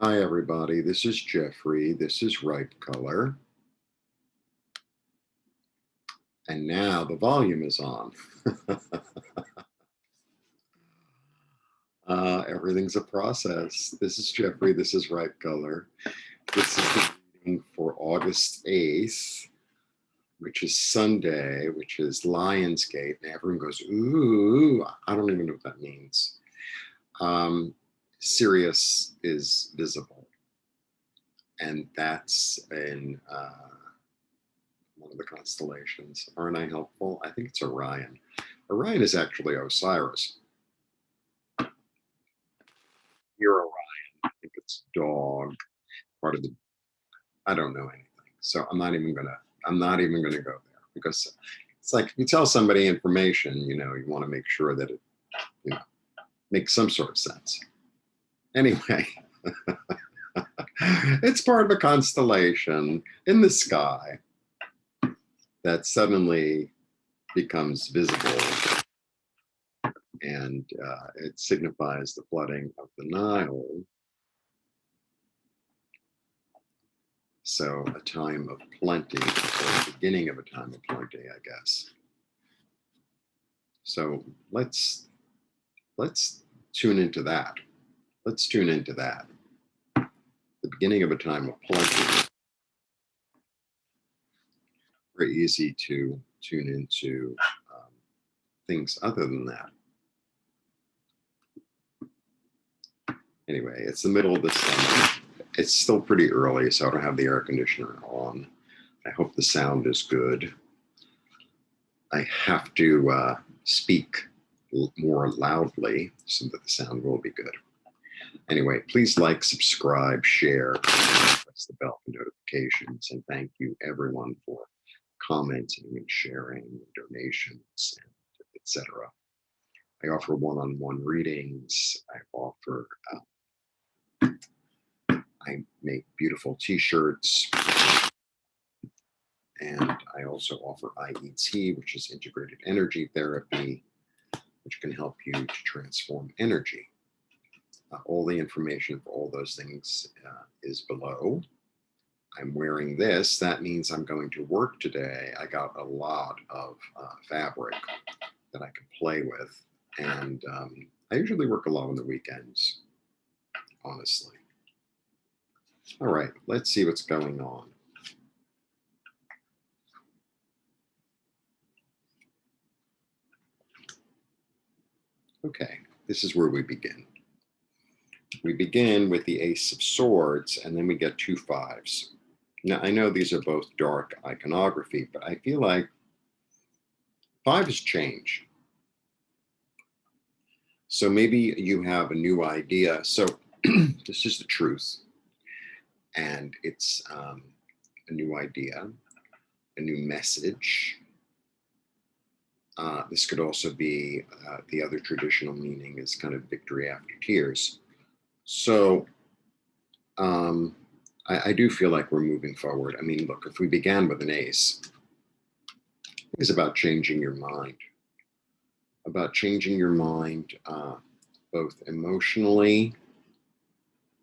Hi, everybody. This is Jeffrey. This is Ripe Color. And now the volume is on. Everything's a process. This is Jeffrey. This is Ripe Color. This is the reading for August 8th, which is Sunday, which is Lionsgate. And everyone goes, ooh, I don't even know what that means. Sirius is visible. And that's in one of the constellations. Aren't I helpful? I think it's Orion. Orion is actually Osiris. You're Orion. I think it's dog, part of the, I don't know anything. So I'm not even gonna go there, because it's like if you tell somebody information, you want to make sure that it, makes some sort of sense. Anyway, it's part of a constellation in the sky that suddenly becomes visible, and it signifies the flooding of the Nile. So a time of plenty, or the beginning of a time of plenty, I guess. So let's tune into that. Let's tune into that. The beginning of a time of plenty. Very easy to tune into things other than that. Anyway, it's the middle of the summer. It's still pretty early, so I don't have the air conditioner on. I hope the sound is good. I have to speak more loudly so that the sound will be good. Anyway, please like, subscribe, share, and press the bell for notifications. And thank you, everyone, for commenting and sharing, donations, etc. I offer one-on-one readings. I make beautiful t-shirts, and I also offer IET, which is integrated energy therapy, which can help you to transform energy. All the information for all those things is below. I'm wearing this. That means I'm going to work today. I got a lot of fabric that I can play with, and I usually work a lot on the weekends, honestly. All right, let's see what's going on. Okay, this is where we begin. We begin with the Ace of Swords, and then we get two fives. Now, I know these are both dark iconography, but I feel like fives change. So maybe you have a new idea. So this is the truth. And it's a new idea, a new message. This could also be the other traditional meaning is kind of victory after tears. So I do feel like we're moving forward. I mean, look, if we began with an ace, it's about changing your mind, both emotionally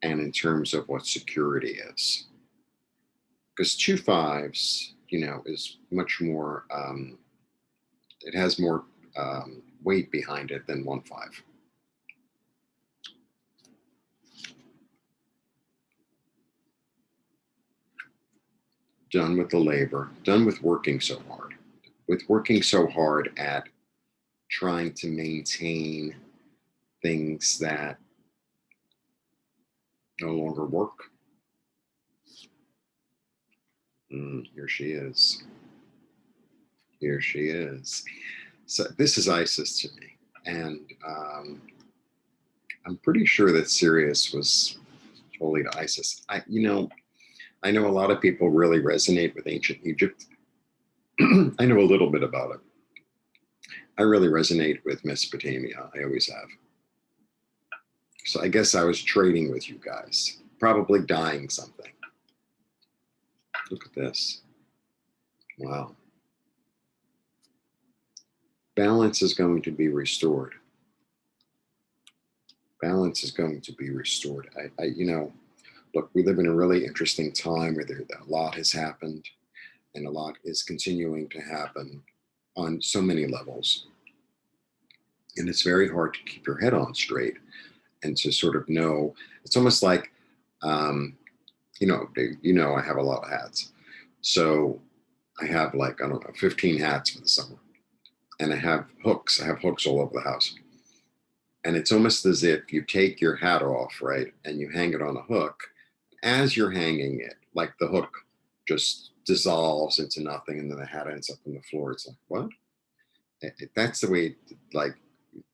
and in terms of what security is. Because two fives, is much more, it has more weight behind it than 1 5. Done with the labor, done with working so hard at trying to maintain things that no longer work. Here she is. Here she is. So this is Isis to me. And I'm pretty sure that Sirius was totally to Isis. I know a lot of people really resonate with ancient Egypt. I know a little bit about it. I really resonate with Mesopotamia. I always have. So I guess I was trading with you guys, probably dying something. Look at this. Wow. Balance is going to be restored. Balance is going to be restored. look, we live in a really interesting time where a lot has happened and a lot is continuing to happen on so many levels. And it's very hard to keep your head on straight and to sort of know. It's almost like, um, I have a lot of hats. So I have like, I don't know, 15 hats for the summer. And I have hooks. I have hooks all over the house. And it's almost as if you take your hat off, right? And you hang it on a hook. As you're hanging it, like the hook just dissolves into nothing. And then the hat ends up on the floor. It's like, what? That's the way, like,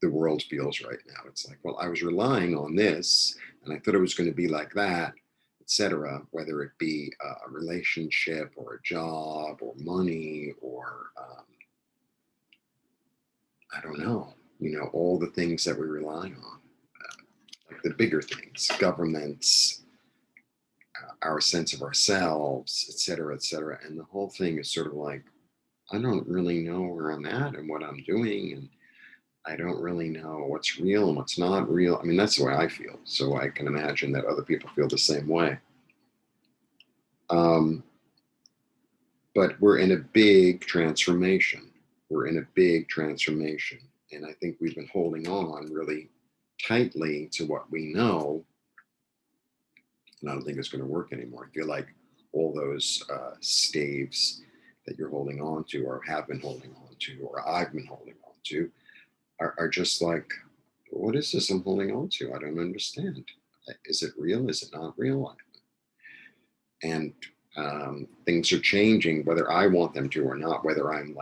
the world feels right now. It's like, well, I was relying on this and I thought it was going to be like that, etc. Whether it be a relationship or a job or money or I don't know, all the things that we rely on, like the bigger things, governments, our sense of ourselves, etc., etc. And the whole thing is sort of like, I don't really know where I'm at and what I'm doing, and I don't really know what's real and what's not real. I mean, that's the way I feel. So I can imagine that other people feel the same way. But we're in a big transformation. We're in a big transformation. And I think we've been holding on really tightly to what we know. And I don't think it's going to work anymore. I feel like all those staves that you're holding on to or have been holding on to or I've been holding on to are just like, what is this I'm holding on to? I don't understand. Is it real? Is it not real? And things are changing, whether I want them to or not, whether I'm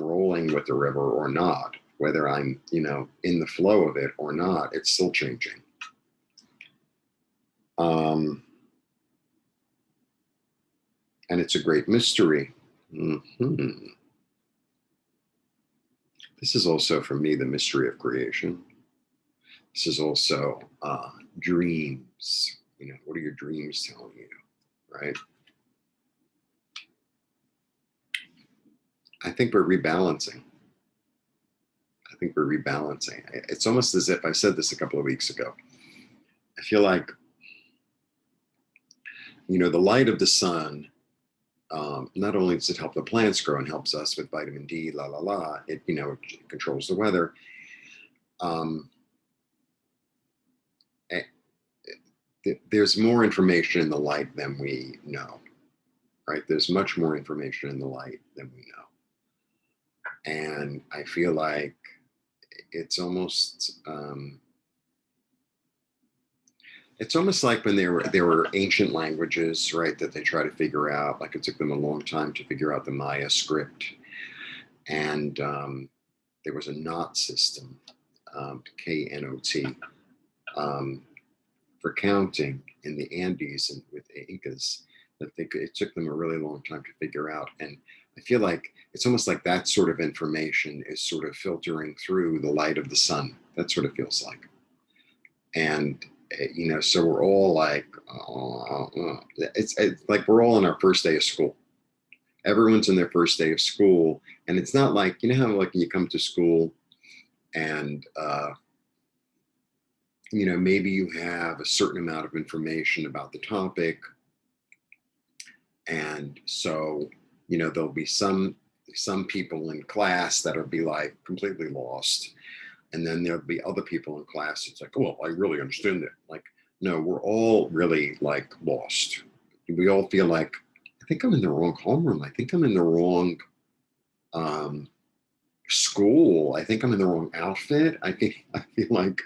rolling with the river or not, whether I'm, in the flow of it or not, it's still changing. And it's a great mystery. Mm-hmm. This is also, for me, the mystery of creation. This is also dreams. What are your dreams telling you, right? I think we're rebalancing. It's almost as if I said this a couple of weeks ago. I feel like, the light of the sun, not only does it help the plants grow and helps us with vitamin D, it, it controls the weather. There's more information in the light than we know, right? There's much more information in the light than we know. And I feel like it's almost like when there were ancient languages, right, that they try to figure out. Like, it took them a long time to figure out the Maya script, and there was a knot system, K-N-O-T, for counting in the Andes and with the Incas. That it took them a really long time to figure out. And I feel like it's almost like that sort of information is sort of filtering through the light of the sun. That's what it feels like. And, so we're all like, it's like we're all on our first day of school. Everyone's in their first day of school. And it's not like, how like you come to school and, maybe you have a certain amount of information about the topic. And so, there'll be some people in class that'll be like completely lost. And then there'll be other people in class. It's like, oh, I really understand it. Like, no, we're all really like lost. We all feel like, I think I'm in the wrong homeroom. I think I'm in the wrong school. I think I'm in the wrong outfit. I feel like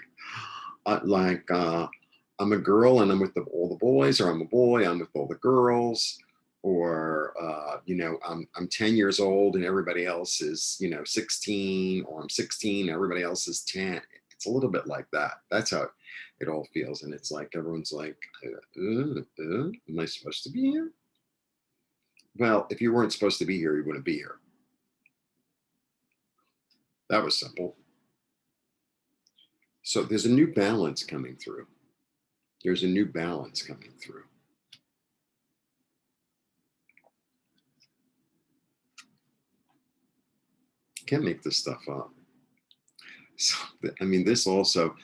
I'm a girl and I'm with all the boys, or I'm a boy, I'm with all the girls, or I'm 10 years old and everybody else is 16, or I'm 16, everybody else is 10. It's a little bit like that. That's how it all feels. And it's like everyone's like, am I supposed to be here? Well, if you weren't supposed to be here, you wouldn't be here. That was simple. So there's a new balance coming through. There's a new balance coming through. Can't make this stuff up. So, I mean, this also,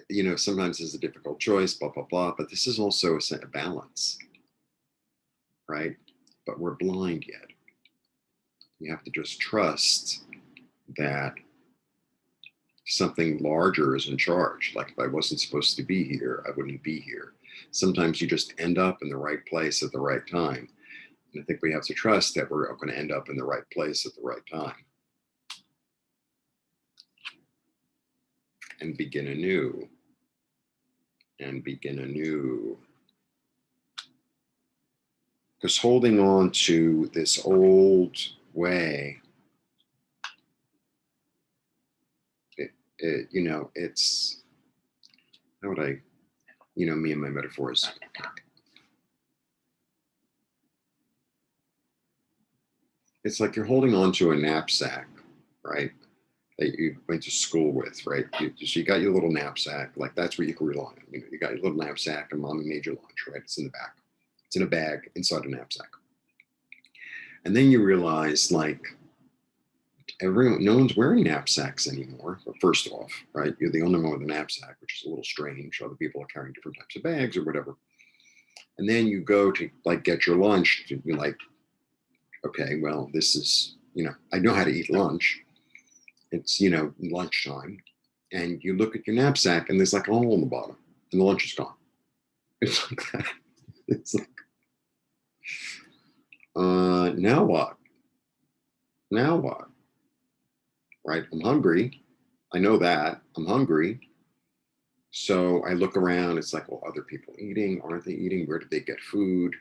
you know, sometimes it's a difficult choice, blah, blah, blah, but this is also a balance, right? But we're blind yet. You have to just trust that something larger is in charge. Like if I wasn't supposed to be here, I wouldn't be here. Sometimes you just end up in the right place at the right time. And I think we have to trust that we're going to end up in the right place at the right time and begin anew and begin anew. Because holding on to this old way, you know, it's, how would I, you know, me and my metaphors. It's like you're holding on to a knapsack, right? That you went to school with, right? So you got your little knapsack, like that's where you can rely on. You know, you got your little knapsack and mommy made your lunch, right? It's in the back. It's in a bag inside a knapsack. And then you realize like no one's wearing knapsacks anymore. First off, right? You're the only one with a knapsack, which is a little strange. Other people are carrying different types of bags or whatever. And then you go to like get your lunch to be like, okay, well, this is, you know, I know how to eat lunch. It's, you know, lunchtime. And you look at your knapsack and there's like a hole in the bottom and the lunch is gone. It's like that. It's like, now what? Now what? Right? I'm hungry. I know that. I'm hungry. So I look around. It's like, well, other people eating? Aren't they eating? Where did they get food?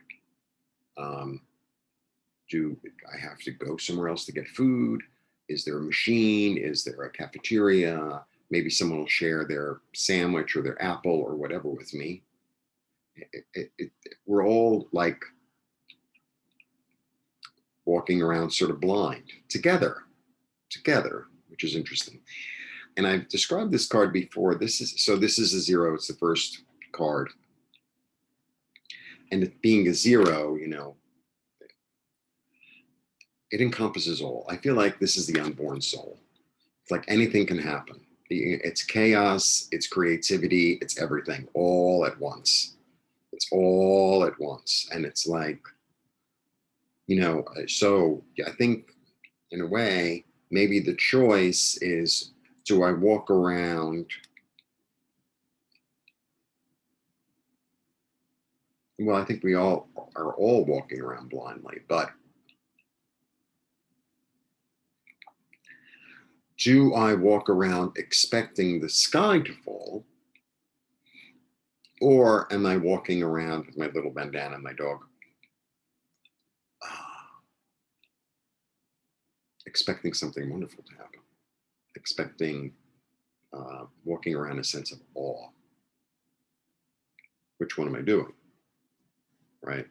Do I have to go somewhere else to get food? Is there a machine? Is there a cafeteria? Maybe someone will share their sandwich or their apple or whatever with me. We're all like walking around sort of blind together, which is interesting. And I've described this card before. This is a zero. It's the first card. And it being a zero, you know, it encompasses all. I feel like this is the unborn soul. It's like anything can happen. It's chaos, it's creativity, it's everything all at once. It's all at once. And it's like, you know, so I think in a way, maybe the choice is, do I walk around? Well, I think we all are all walking around blindly, but do I walk around expecting the sky to fall? Or am I walking around with my little bandana and my dog, expecting something wonderful to happen? Expecting, walking around a sense of awe. Which one am I doing? Right?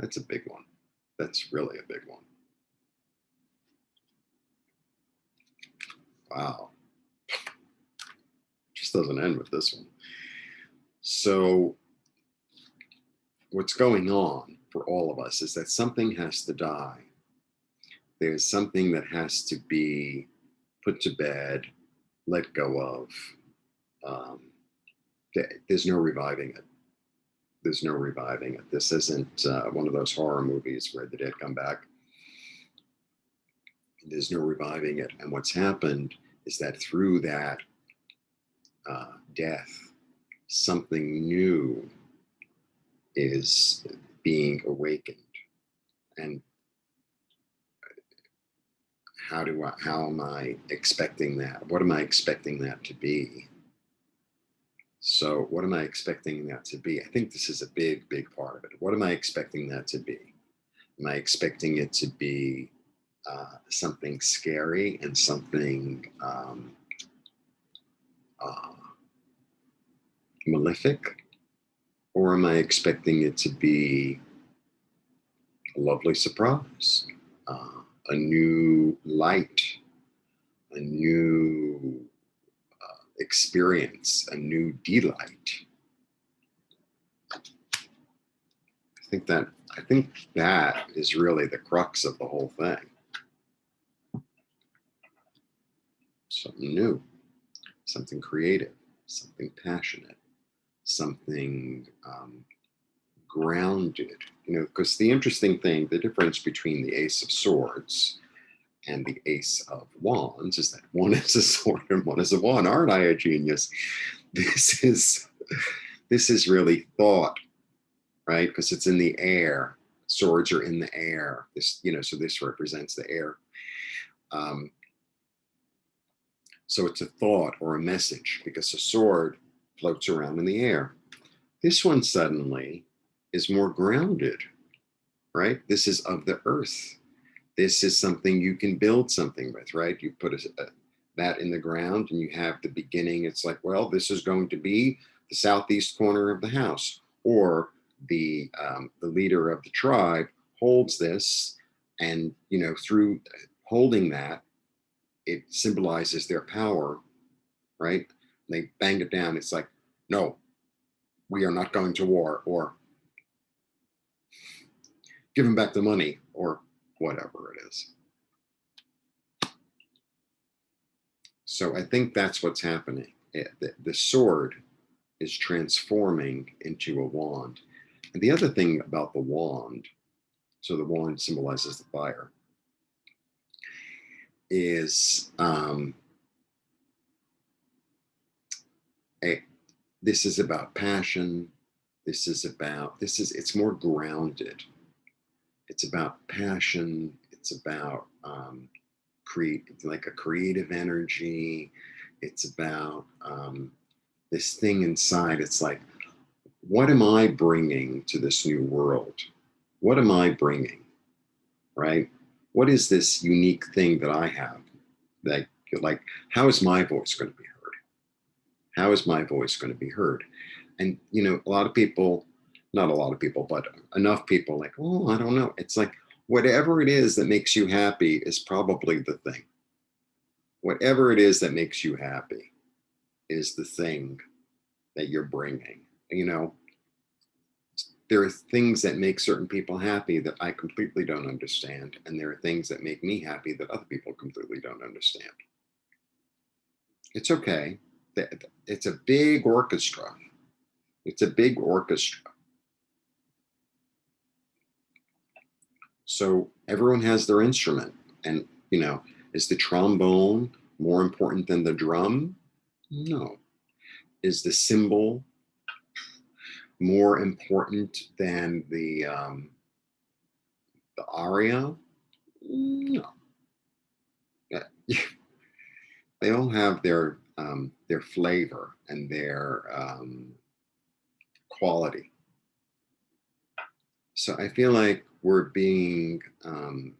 That's a big one. That's really a big one. Wow. Just doesn't end with this one. So what's going on for all of us is that something has to die. There's something that has to be put to bed, let go of. There's no reviving it. There's no reviving it. This isn't one of those horror movies where the dead come back. There's no reviving it. And what's happened is that through that death, something new is being awakened. And how am I expecting that? What am I expecting that to be? So what am I expecting that to be? I think this is a big, big part of it. What am I expecting that to be? Am I expecting it to be something scary and something malefic? Or am I expecting it to be a lovely surprise, a new light, a new experience, a new delight? I think that is really the crux of the whole thing. Something new, something creative, something passionate, something grounded. Because the interesting thing, the difference between the Ace of Swords and the Ace of Wands is that one is a sword and one is a wand. Aren't I a genius? This is really thought, right? Because it's in the air. Swords are in the air. So this represents the air. So it's a thought or a message, because a sword floats around in the air. This one suddenly is more grounded, right? This is of the earth. This is something you can build something with, right? You put that in the ground and you have the beginning. It's like, well, this is going to be the southeast corner of the house, or the leader of the tribe holds this, and through holding that, it symbolizes their power, right? They bang it down. It's like, no, we are not going to war, or give them back the money, or whatever it is. So I think that's what's happening. The sword is transforming into a wand. And the other thing about the wand, so the wand symbolizes the fire, is this is about passion. It's more grounded. It's about passion. It's about like a creative energy. It's about this thing inside. It's like, what am I bringing to this new world? What am I bringing, right? What is this unique thing that I have? Like, how is my voice going to be heard? How is my voice going to be heard? And, a lot of people, not a lot of people, but enough people like, oh, I don't know. It's like, whatever it is that makes you happy is probably the thing. Whatever it is that makes you happy is the thing that you're bringing. There are things that make certain people happy that I completely don't understand. And there are things that make me happy that other people completely don't understand. It's okay. It's a big orchestra. It's a big orchestra. So everyone has their instrument. And, is the trombone more important than the drum? No. Is the cymbal more important than the aria? No. They all have their flavor and their quality. So I feel like we're being kind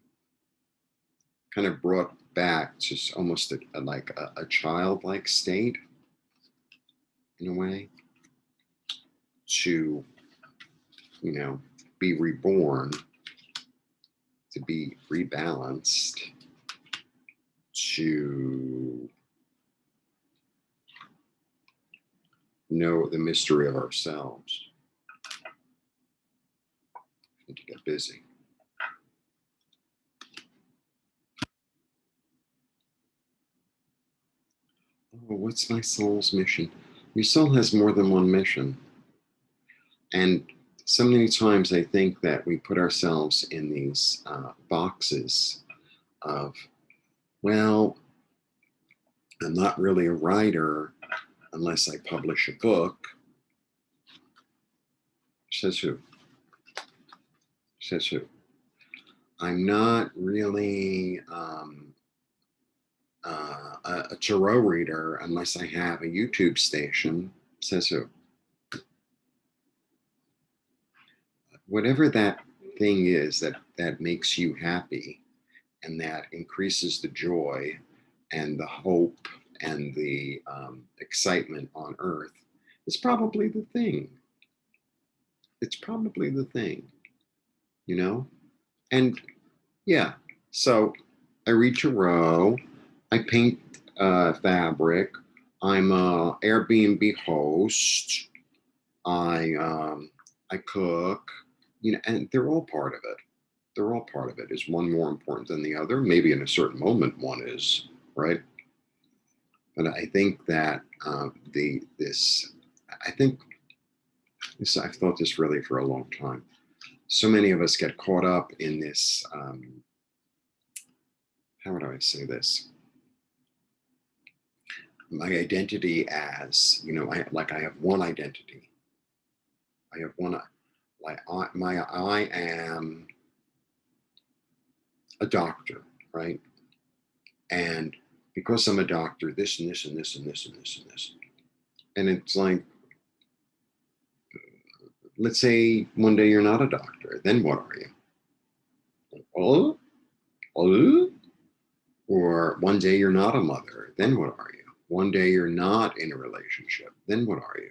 of brought back to almost a childlike state, in a way, to be reborn, to be rebalanced, to know the mystery of ourselves, and to get busy. Oh, what's my soul's mission? Your soul has more than one mission. And so many times I think that we put ourselves in these boxes of, well, I'm not really a writer unless I publish a book. Says who? Says who? I'm not really a tarot reader unless I have a YouTube station. Says who? Whatever that thing is that makes you happy and that increases the joy and the hope and the excitement on earth is probably the thing. It's probably the thing, And yeah, so I read tarot, I paint fabric, I'm a Airbnb host, I cook, and they're all part of it. They're all part of it. Is one more important than the other? Maybe in a certain moment one is, right? But I think that I've thought this really for a long time. So many of us get caught up in this. How would I say this? My identity as, I have one identity. I have one, I am a doctor, right? And because I'm a doctor, this and this and this and this and this and this. And it's like, let's say one day you're not a doctor, then what are you? Oh, oh. Or one day you're not a mother, then what are you? One day you're not in a relationship, then what are you?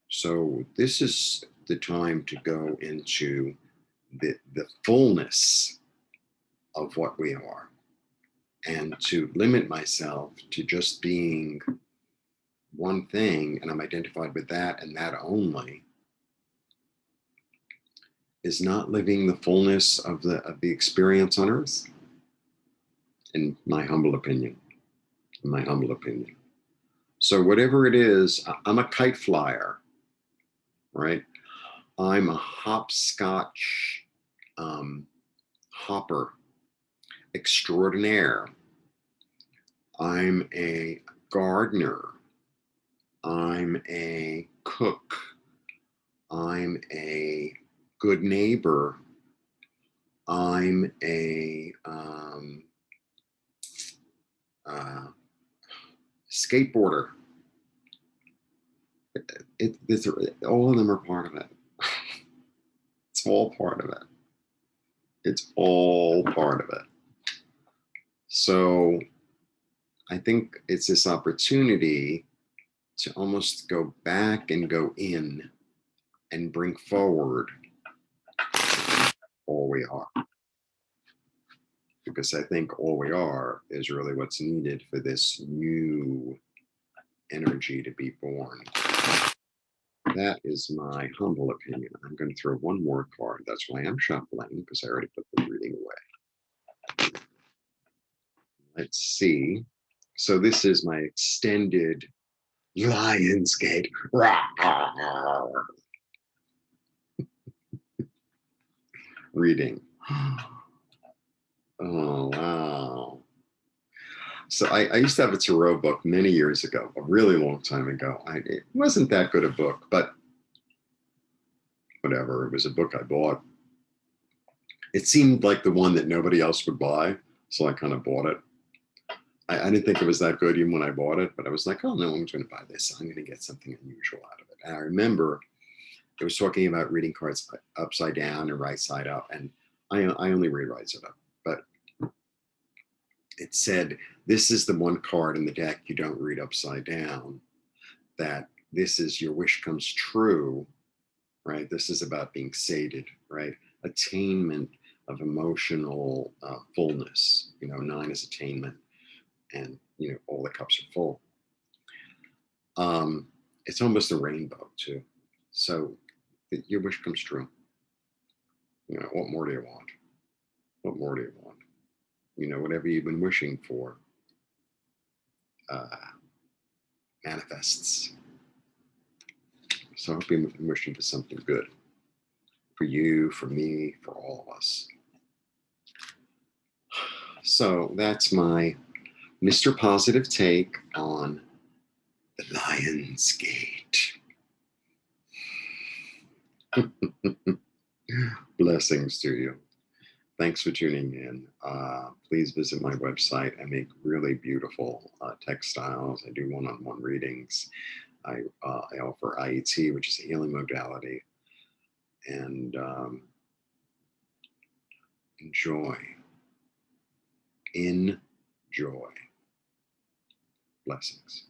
So this is the time to go into the fullness of what we are, and to limit myself to just being one thing, and I'm identified with that and that only, is not living the fullness of the experience on earth, in my humble opinion. So whatever it is, I'm a kite flyer, right? I'm a hopscotch hopper extraordinaire. I'm a gardener. I'm a cook. I'm a good neighbor. I'm a skateboarder. All of them are part of it. It's all part of it. It's all part of it. So I think it's this opportunity to almost go back and go in and bring forward all we are. Because I think all we are is really what's needed for this new energy to be born. That is my humble opinion. I'm going to throw one more card. That's why I'm shuffling, because I already put the reading away. Let's see. So this is my extended Lionsgate reading. Oh, wow. So I used to have a tarot book many years ago, a really long time ago. It wasn't that good a book, but whatever. It was a book I bought. It seemed like the one that nobody else would buy, so I kind of bought it. I didn't think it was that good even when I bought it, but I was like, oh, no one's going to buy this. I'm going to get something unusual out of it. And I remember it was talking about reading cards upside down and right side up, and I only read right side up, but it said, this is the one card in the deck you don't read upside down, that this is your wish comes true, right? This is about being sated, right? Attainment of emotional fullness. 9 is attainment, and all the cups are full. It's almost a rainbow too. So your wish comes true. What more do you want? What more do you want? Whatever you've been wishing for manifests. So I hope you're wishing for something good for you, for me, for all of us. So that's my Mr. Positive take on the Lion's Gate. Blessings to you. Thanks for tuning in. Please visit my website. I make really beautiful textiles. I do one-on-one readings. I offer IET, which is a healing modality. And enjoy. Enjoy. Blessings.